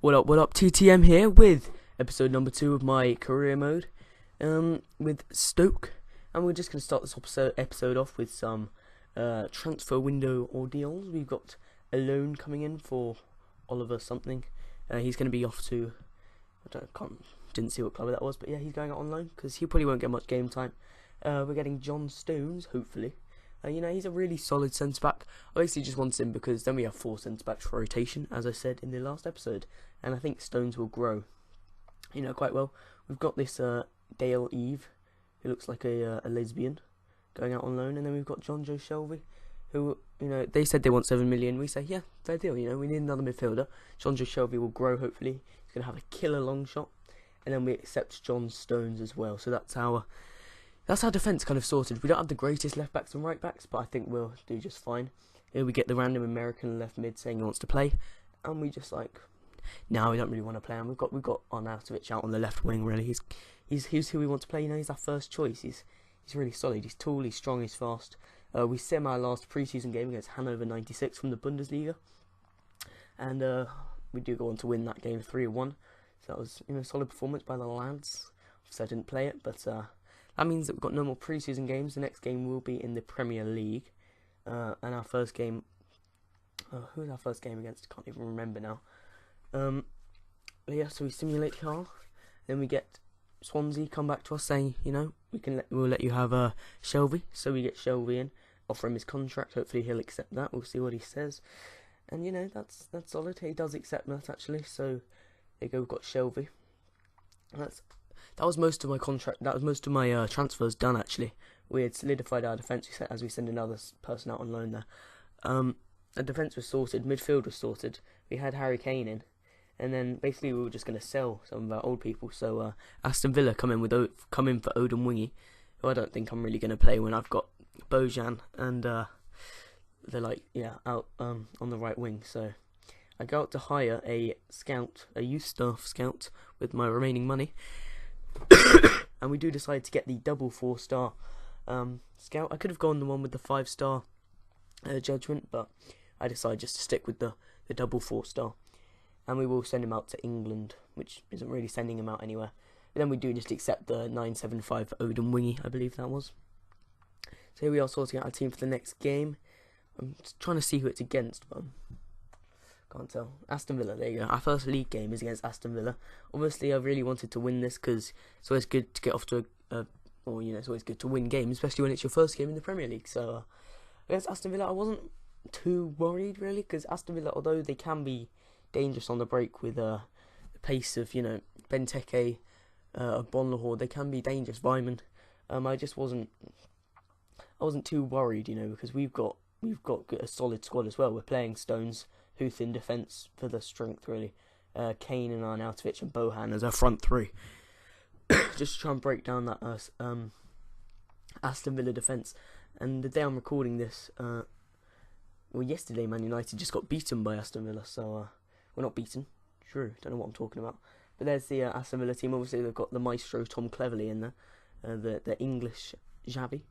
What up, TTM here with episode number 2 of my career mode with Stoke. And we're just going to start this episode off with some transfer window ordeals. We've got a loan coming in for Oliver something. He's going to be off to, didn't see what club that was, but yeah, he's going out on loan because he probably won't get much game time. We're getting John Stones, hopefully. He's a really solid centre-back. I basically just want him because then we have 4 centre-backs for rotation, as I said in the last episode. And I think Stones will grow, quite well. We've got this Dale Eve, who looks like a lesbian, going out on loan. And then we've got John Joe Shelby, who, they said they want 7 million. We say, yeah, fair deal, we need another midfielder. John Joe Shelby will grow, hopefully. He's going to have a killer long shot. And then we accept John Stones as well. So that's our defence kind of sorted. We don't have the greatest left backs and right backs, but I think we'll do just fine. Here we get the random American left mid saying he wants to play, and we just no, we don't really want to play him. We've got Arnautovic out on the left wing. Really, he's who we want to play. He's our first choice. He's really solid. He's tall. He's strong. He's fast. We sim our last pre-season game against Hannover 96 from the Bundesliga, and we do go on to win that game 3-1. So that was a solid performance by the lads. So I didn't play it, but. That means that we've got no more pre-season games. The next game will be in the Premier League. And our first game... who was our first game against? I can't even remember now. But yeah, so we simulate car. Then we get Swansea come back to us saying, we'll let you have Shelby. So we get Shelby in, offer him his contract. Hopefully he'll accept that. We'll see what he says. And, that's solid. He does accept that, actually. So there you go, we've got Shelby. That was most of my contract. That was most of my transfers done. Actually, we had solidified our defence as we send another person out on loan there. The defence was sorted, midfield was sorted. We had Harry Kane in, and then basically we were just going to sell some of our old people. So Aston Villa come in for Odin Wingy, who I don't think I'm really going to play when I've got Bojan and they're out on the right wing. So I go out to hire a youth staff scout with my remaining money. And we do decide to get the double 4-star scout. I could have gone the one with the 5-star judgment, but I decided just to stick with the double 4-star. And we will send him out to England, which isn't really sending him out anywhere. But then we do just accept the 975 for Odin Wingy, I believe that was. So here we are sorting out our team for the next game. I'm just trying to see who it's against, but can't tell. Aston Villa, there you go. Our first league game is against Aston Villa. Obviously, I really wanted to win this because it's always good to get off to it's always good to win games, especially when it's your first game in the Premier League. So, against Aston Villa, I wasn't too worried, really, because Aston Villa, although they can be dangerous on the break with the pace of, Benteke, Bon Lahore, they can be dangerous. Vyman. I wasn't too worried, because we've got a solid squad as well. We're playing Stones, Huth in defence for the strength, really. Kane and Arnautovic and Bohan as our front three. Just to try and break down that Aston Villa defence. And the day I'm recording this, yesterday Man United just got beaten by Aston Villa. So, we're not beaten. True, don't know what I'm talking about. But there's the Aston Villa team. Obviously, they've got the maestro Tom Cleverley in there. The English Xavi.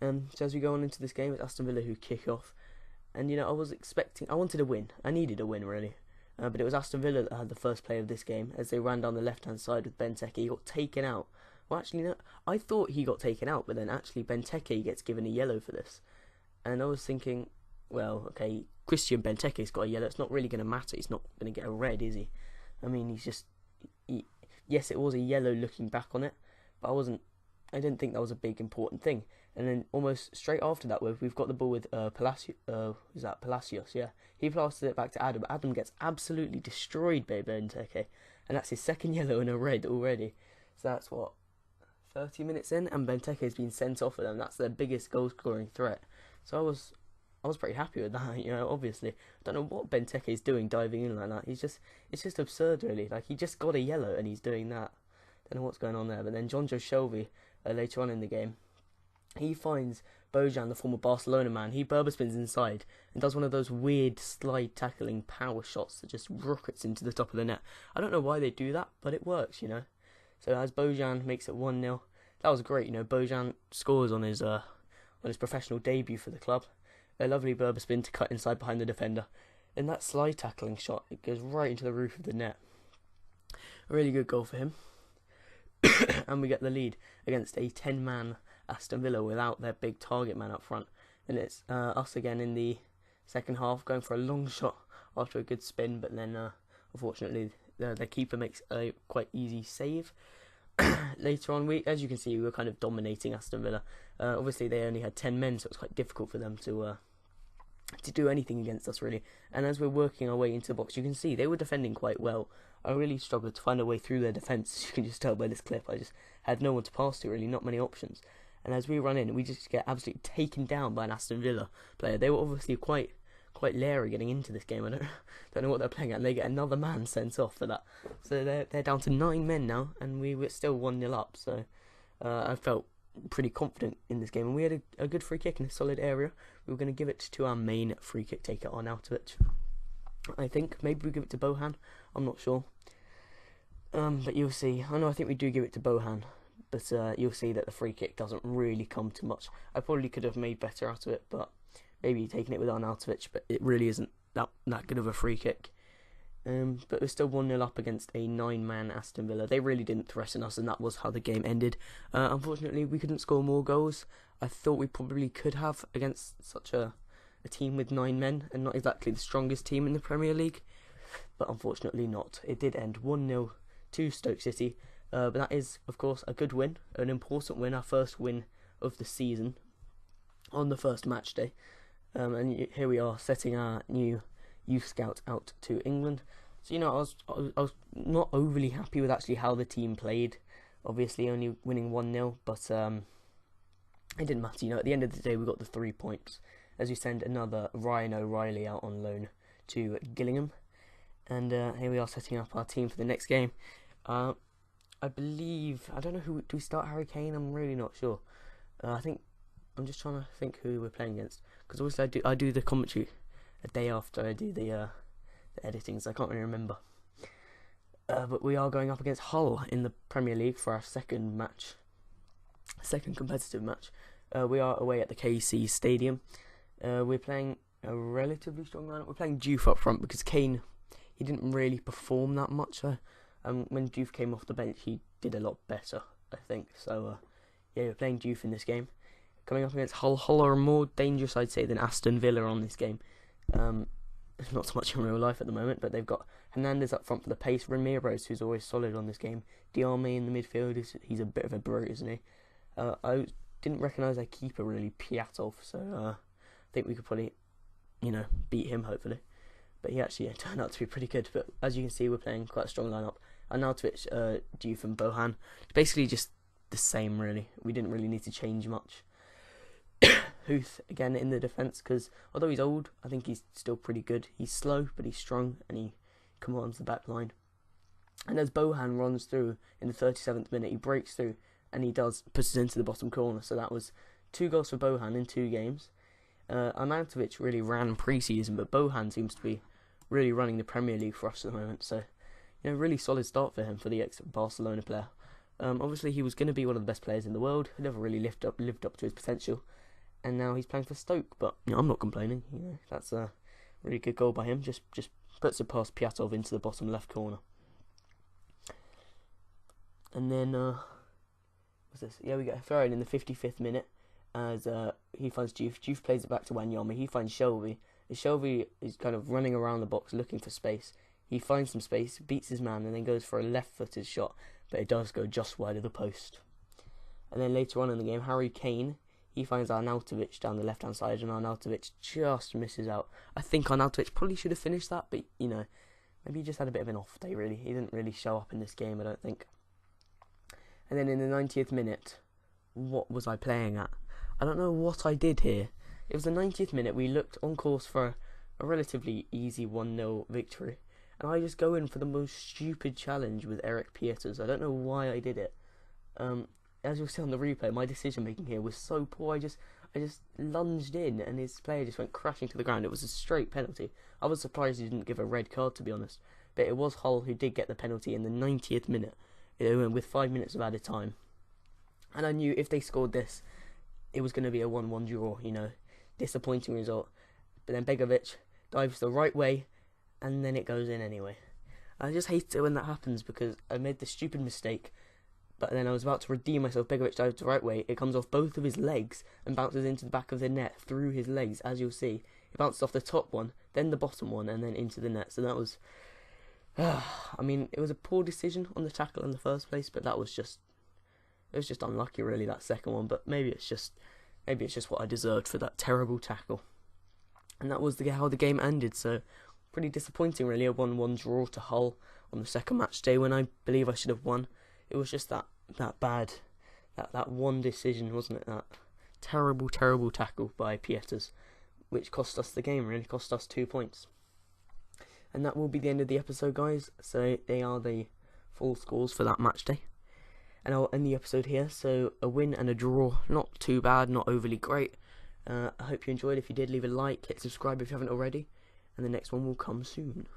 So as we go on into this game, it's Aston Villa who kick off. And, I wanted a win. I needed a win, really. But it was Aston Villa that had the first play of this game as they ran down the left-hand side with Benteke. He got taken out. Well, actually, no. I thought he got taken out, but then actually Benteke gets given a yellow for this. And I was thinking, well, okay, Christian Benteke's got a yellow. It's not really going to matter. He's not going to get a red, is he? I mean, yes, it was a yellow looking back on it, but I didn't think that was a big important thing. And then almost straight after that, we've got the ball with Palacios? Yeah. He passes it back to Adam. Adam gets absolutely destroyed by Benteke. And that's his second yellow and a red already. So that's 30 minutes in, and Benteke's been sent off of them. That's their biggest goal-scoring threat. So I was pretty happy with that, obviously. I don't know what Benteke's doing diving in like that. It's just absurd, really. He just got a yellow and he's doing that. Don't know what's going on there. But then John Joe Shelby, later on in the game, he finds Bojan, the former Barcelona man. He Berber spins inside and does one of those weird slide tackling power shots that just rockets into the top of the net. I don't know why they do that, but it works, So as Bojan makes it 1-0, that was great. Bojan scores on his professional debut for the club. A lovely Berber spin to cut inside behind the defender. And that slide tackling shot, it goes right into the roof of the net. A really good goal for him. And we get the lead against a 10-man Aston Villa without their big target man up front. And it's us again in the second half, going for a long shot after a good spin, but then unfortunately their keeper makes a quite easy save. Later on, as you can see, we were kind of dominating Aston Villa. Obviously they only had 10 men, so it was quite difficult for them to do anything against us, really. And as we're working our way into the box, you can see they were defending quite well. I really struggled to find a way through their defence, as you can just tell by this clip. I just had no one to pass to, really, not many options. And as we run in, we just get absolutely taken down by an Aston Villa player. They were obviously quite leery getting into this game. I don't know what they're playing at, and they get another man sent off for that. So they're down to 9 men now, and we were still 1-0 up. So I felt pretty confident in this game, and we had a good free kick in a solid area. We were going to give it to our main free kick taker, Arnautovic. I think maybe we give it to Bohan. I'm not sure. But you'll see. I think we do give it to Bohan, but you'll see that the free kick doesn't really come to much. I probably could have made better out of it, but maybe taking it with Arnautovic, but it really isn't that good of a free kick. But we're still 1-0 up against a 9-man Aston Villa. They really didn't threaten us, and that was how the game ended. Unfortunately, we couldn't score more goals. I thought we probably could have against such a team with 9 men, and not exactly the strongest team in the Premier League. But unfortunately not. It did end 1-0 to Stoke City. But that is, of course, a good win, an important win, our first win of the season on the first match day. And here we are setting our new youth scout out to England. So, I was not overly happy with actually how the team played. Obviously, only winning 1-0, but it didn't matter. At the end of the day, we got the 3 points as we send another Ryan O'Reilly out on loan to Gillingham. And here we are setting up our team for the next game. I don't know who, do we start Harry Kane? I'm really not sure. I'm just trying to think who we're playing against, because obviously I do the commentary a day after I do the editing, so I can't really remember. But we are going up against Hull in the Premier League for our second competitive match. We are away at the KC Stadium. We're playing a relatively strong lineup. We're playing Diouf up front because Kane, he didn't really perform that much. When Diouf came off the bench, he did a lot better, I think. So we're playing Diouf in this game. Coming up against Hull. Hull are more dangerous, I'd say, than Aston Villa on this game. Not so much in real life at the moment, but they've got Hernandez up front for the pace, Ramirez, who's always solid on this game, Diarmi in the midfield, he's a bit of a brute, isn't he? I didn't recognise their keeper really, Piatov, so I think we could probably, beat him hopefully. But he actually turned out to be pretty good. But as you can see, we're playing quite a strong lineup. Arnautovic, Diouf and Bohan, basically just the same really. We didn't really need to change much. Huth again in the defence, because although he's old, I think he's still pretty good. He's slow, but he's strong, and he commands the back line. And as Bohan runs through in the 37th minute, he breaks through, and he puts it into the bottom corner. So that was 2 goals for Bohan in 2 games. Arnautovic really ran pre-season, but Bohan seems to be really running the Premier League for us at the moment. So, really solid start for him, for the ex-Barcelona player. Obviously, he was going to be one of the best players in the world. He never really lived up to his potential. And now he's playing for Stoke, but I'm not complaining. That's a really good goal by him. Just puts it past Piatov into the bottom left corner. And then what's this? Yeah, we get a throw in the 55th minute as he finds Diouf. Diouf plays it back to Wanyama. He finds Shelby. As Shelby is kind of running around the box looking for space, he finds some space, beats his man, and then goes for a left-footed shot, but it does go just wide of the post. And then later on in the game, Harry Kane, he finds Arnautovic down the left-hand side, and Arnautovic just misses out. I think Arnautovic probably should have finished that, but, maybe he just had a bit of an off day, really. He didn't really show up in this game, I don't think. And then in the 90th minute, what was I playing at? I don't know what I did here. It was the 90th minute. We looked on course for a relatively easy 1-0 victory, and I just go in for the most stupid challenge with Eric Pieters. I don't know why I did it. As you'll see on the replay, my decision making here was so poor. I just lunged in, and his player just went crashing to the ground. It was a straight penalty. I was surprised he didn't give a red card, to be honest. But it was Hull who did get the penalty in the 90th minute, with 5 minutes of added time. And I knew if they scored this, it was going to be a 1-1 draw. Disappointing result. But then Begovic dives the right way, and then it goes in anyway. I just hate it when that happens because I made this stupid mistake, but then I was about to redeem myself. Begovic dives the right way. It comes off both of his legs and bounces into the back of the net through his legs, as you'll see. It bounced off the top one, then the bottom one, and then into the net. So that was, I mean, it was a poor decision on the tackle in the first place, but it was just unlucky really, that second one. But maybe it's just what I deserved for that terrible tackle. And that was how the game ended. So pretty disappointing really. A 1-1 draw to Hull on the second match day when I believe I should have won. It was just that bad, that one decision, wasn't it? That terrible tackle by Pieters, which cost us the game, really cost us 2 points. And that will be the end of the episode, guys. So they are the full scores for that match day. And I'll end the episode here. So a win and a draw, not too bad, not overly great. I hope you enjoyed. If you did, leave a like, hit subscribe if you haven't already. And the next one will come soon.